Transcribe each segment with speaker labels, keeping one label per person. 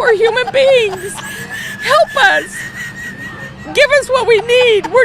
Speaker 1: We're human beings. Help us. Give us what we need. We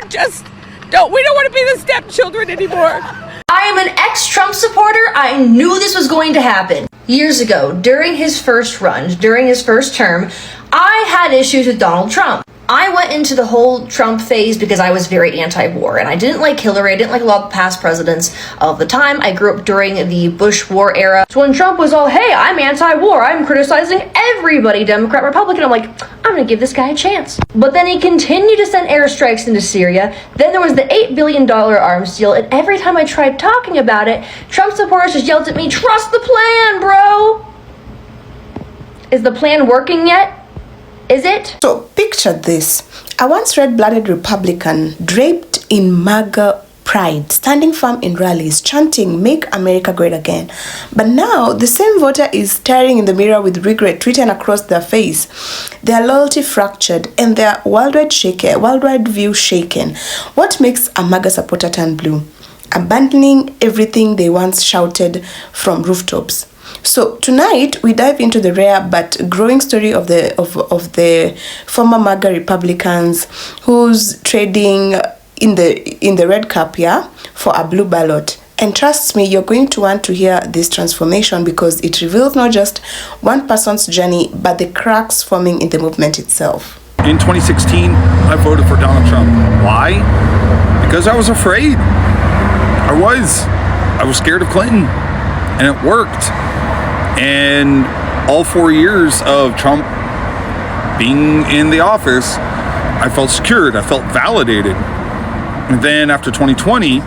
Speaker 1: don't want to be the stepchildren anymore.
Speaker 2: I am an ex-Trump supporter. I knew this was going to happen. Years ago, during his first run, during his first term, I had issues with Donald Trump. I went into the whole Trump phase because I was very anti-war, and I didn't like Hillary, I didn't like a lot of past presidents of the time. I grew up during the Bush war era. So when Trump was all, hey, I'm anti-war, I'm criticizing everybody, Democrat, Republican, I'm like, I'm gonna give this guy a chance. But then he continued to send airstrikes into Syria. Then there was the $8 billion arms deal, and every time I tried talking about it, Trump supporters just yelled at me, trust the plan, bro! Is the plan working yet? Is it?
Speaker 3: So picture this. A once red-blooded Republican draped in MAGA pride, standing firm in rallies, chanting, make America great again. But now the same voter is staring in the mirror with regret written across their face, their loyalty fractured, and their worldwide view shaken. What makes a MAGA supporter turn blue? Abandoning everything they once shouted from rooftops. So tonight we dive into the rare but growing story of the former MAGA Republicans who's trading in the red cup, for a blue ballot. And trust me, you're going to want to hear this transformation because it reveals not just one person's journey but the cracks forming in the movement itself.
Speaker 4: In 2016, I voted for Donald Trump. Why? Because I was afraid. I was scared of Clinton, and it worked. And all 4 years of Trump being in the office, I felt secured, I felt validated. And then after 2020,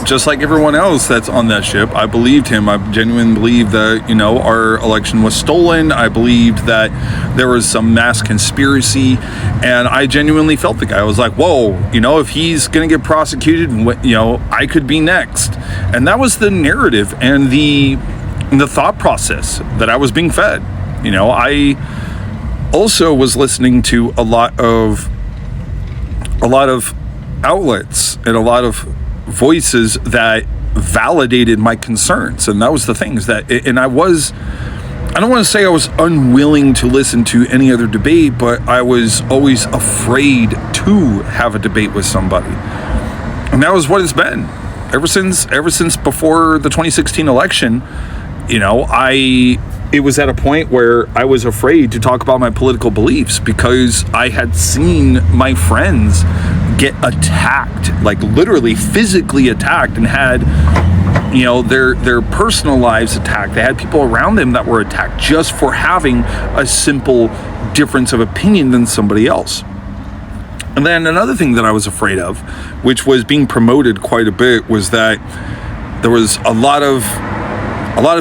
Speaker 4: just like everyone else that's on that ship, I believed him. I genuinely believed that, our election was stolen. I believed that there was some mass conspiracy, and I genuinely felt the guy. I was like, whoa, if he's going to get prosecuted, I could be next. And that was the narrative and the thought process that I was being fed. I also was listening to a lot of outlets and a lot of voices that validated my concerns, and that was the thing. I don't want to say I was unwilling to listen to any other debate, but I was always afraid to have a debate with somebody, and that was what it's been ever since before the 2016 election. It was at a point where I was afraid to talk about my political beliefs because I had seen my friends get attacked, like literally physically attacked, and had, their personal lives attacked. They had people around them that were attacked just for having a simple difference of opinion than somebody else. And then another thing that I was afraid of, which was being promoted quite a bit, was that there was a lot of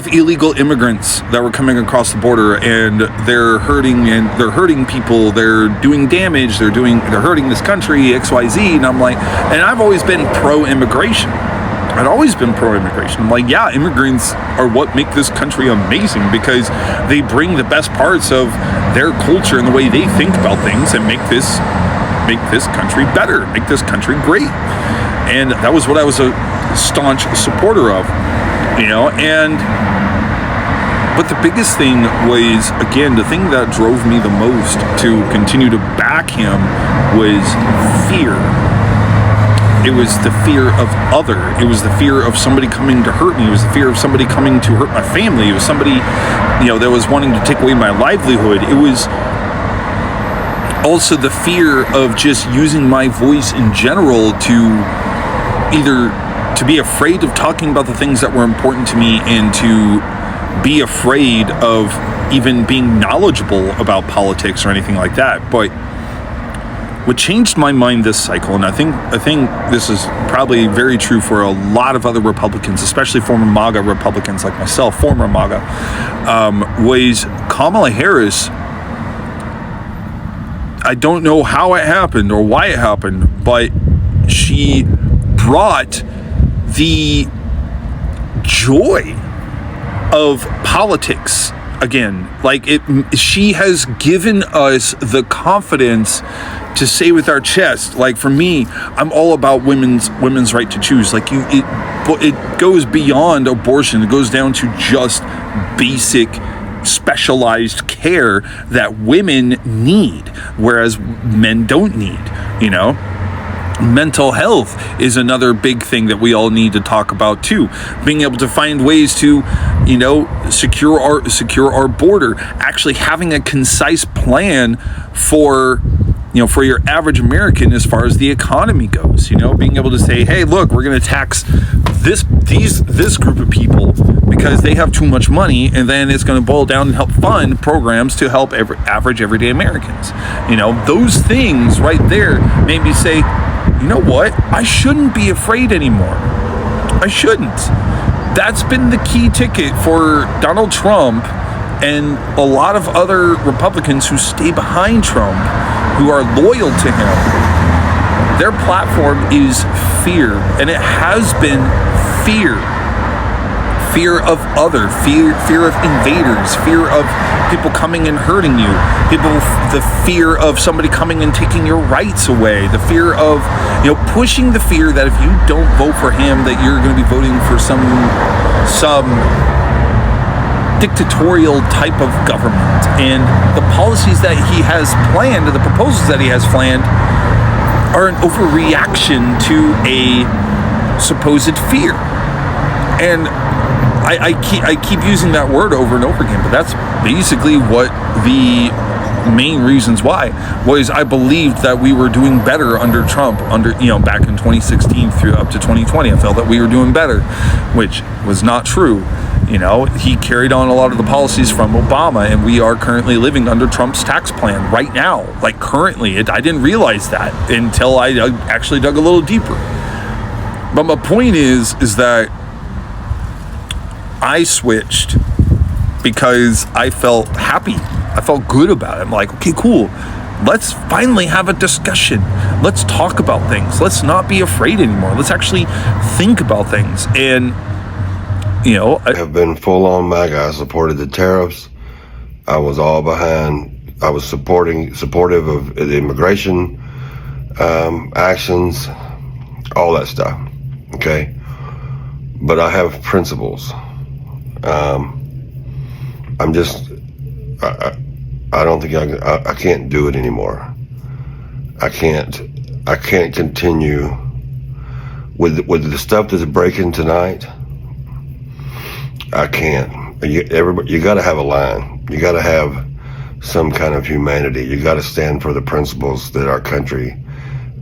Speaker 4: illegal immigrants that were coming across the border, and they're hurting people, they're doing damage, they're hurting this country, XYZ. And I'm like, and I've always been pro-immigration. I'd always been pro-immigration. I'm like, yeah, immigrants are what make this country amazing because they bring the best parts of their culture and the way they think about things and make this country better, make this country great. And that was what I was a staunch supporter of. But the biggest thing was, again, the thing that drove me the most to continue to back him was fear. It was the fear of other. It was the fear of somebody coming to hurt me. It was the fear of somebody coming to hurt my family. It was somebody, that was wanting to take away my livelihood. It was also the fear of just using my voice in general to be afraid of talking about the things that were important to me, and to be afraid of even being knowledgeable about politics or anything like that. But what changed my mind this cycle, and I think this is probably very true for a lot of other Republicans, especially former MAGA Republicans like myself, former MAGA, was Kamala Harris. I don't know how it happened or why it happened, but she brought the joy of politics again. She has given us the confidence to say with our chest, for me, I'm all about women's right to choose. It goes beyond abortion. It goes down to just basic specialized care that women need, whereas men don't need, you know. Mental health is another big thing that we all need to talk about too. Being able to find ways to, you know, secure our border, actually having a concise plan for, you know, for your average American as far as the economy goes, you know, being able to say, hey, look, we're going to tax this group of people because they have too much money, and then it's going to boil down and help fund programs to help average everyday Americans. You know, those things right there made me say, you know what? I shouldn't be afraid anymore. I shouldn't. That's been the key ticket for Donald Trump and a lot of other Republicans who stay behind Trump, who are loyal to him. Their platform is fear, and it has been fear. Fear of fear of invaders, fear of people coming and hurting you, the fear of somebody coming and taking your rights away, the fear of, you know, pushing the fear that if you don't vote for him, that you're going to be voting for some dictatorial type of government. And the policies that he has planned, the proposals that he has planned, are an overreaction to a supposed fear. And I keep using that word over and over again, but that's basically what the main reasons why was. I believed that we were doing better under Trump, back in 2016 through up to 2020. I felt that we were doing better, which was not true. You know, he carried on a lot of the policies from Obama, and we are currently living under Trump's tax plan right now. Like currently, I didn't realize that until I actually dug a little deeper. But my point is that I switched because I felt happy. I felt good about it. I'm like, okay, cool. Let's finally have a discussion. Let's talk about things. Let's not be afraid anymore. Let's actually think about things. And, you know,
Speaker 5: I have been full on MAGA. I supported the tariffs. I was all behind. I was supportive of the immigration actions, all that stuff. Okay. But I have principles. I don't think I can't do it anymore. I can't continue with the stuff that's breaking tonight. I can't. You got to have a line. You got to have some kind of humanity. You got to stand for the principles that our country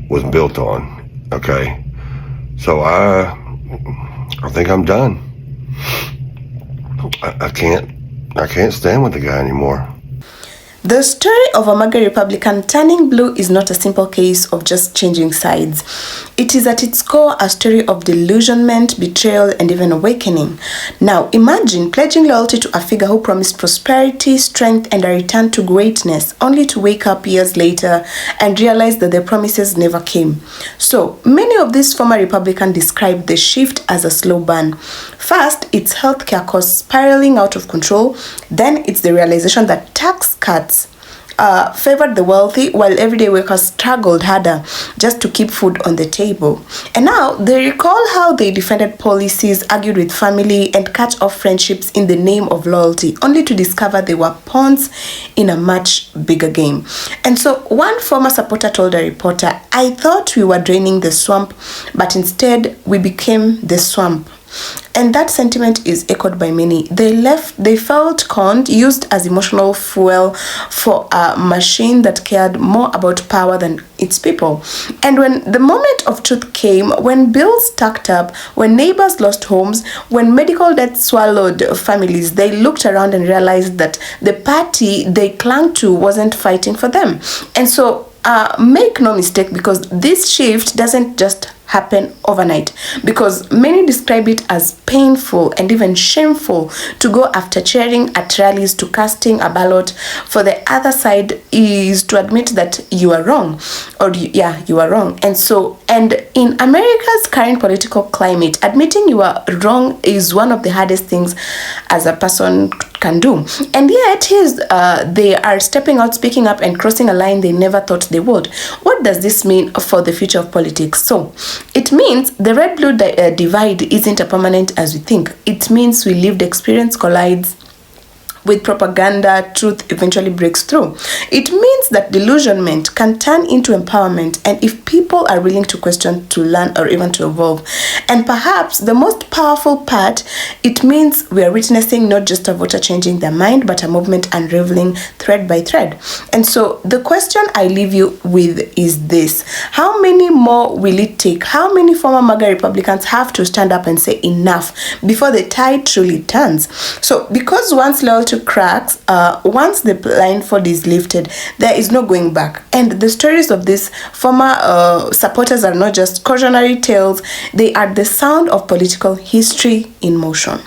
Speaker 5: was built on. Okay. So I think I'm done. I can't stand with the guy anymore.
Speaker 3: The story of a MAGA Republican turning blue is not a simple case of just changing sides. It is at its core a story of delusionment, betrayal, and even awakening. Now, imagine pledging loyalty to a figure who promised prosperity, strength, and a return to greatness, only to wake up years later and realize that their promises never came. So, many of these former Republicans describe the shift as a slow burn. First, it's healthcare costs spiraling out of control. Then, it's the realization that tax cuts favored the wealthy while everyday workers struggled harder just to keep food on the table. And now they recall how they defended policies, argued with family, and cut off friendships in the name of loyalty, only to discover they were pawns in a much bigger game. And so one former supporter told a reporter, "I thought we were draining the swamp, but instead we became the swamp." And that sentiment is echoed by many. They felt conned, used as emotional fuel for a machine that cared more about power than its people. And when the moment of truth came, when bills stacked up, when neighbors lost homes, when medical debt swallowed families, they looked around and realized that the party they clung to wasn't fighting for them. And so make no mistake, because this shift doesn't just happen overnight, because many describe it as painful and even shameful to go after cheering at rallies to casting a ballot. For the other side is to admit that you are wrong, or you are wrong. And in America's current political climate, admitting you are wrong is one of the hardest things as a person can do. And yet they are stepping out, speaking up, and crossing a line they never thought they would. What does this mean for the future of politics? So it means the red-blue divide isn't as permanent as we think. It means we lived experience collides, with propaganda, truth eventually breaks through. It means that delusionment can turn into empowerment, and if people are willing to question, to learn, or even to evolve. And perhaps the most powerful part, it means we are witnessing not just a voter changing their mind, but a movement unraveling thread by thread. And so the question I leave you with is this: how many more will it take? How many former MAGA Republicans have to stand up and say enough before the tide truly turns? So because once loyalty cracks, once the blindfold is lifted, there is no going back. And the stories of these former supporters are not just cautionary tales, they are the sound of political history in motion.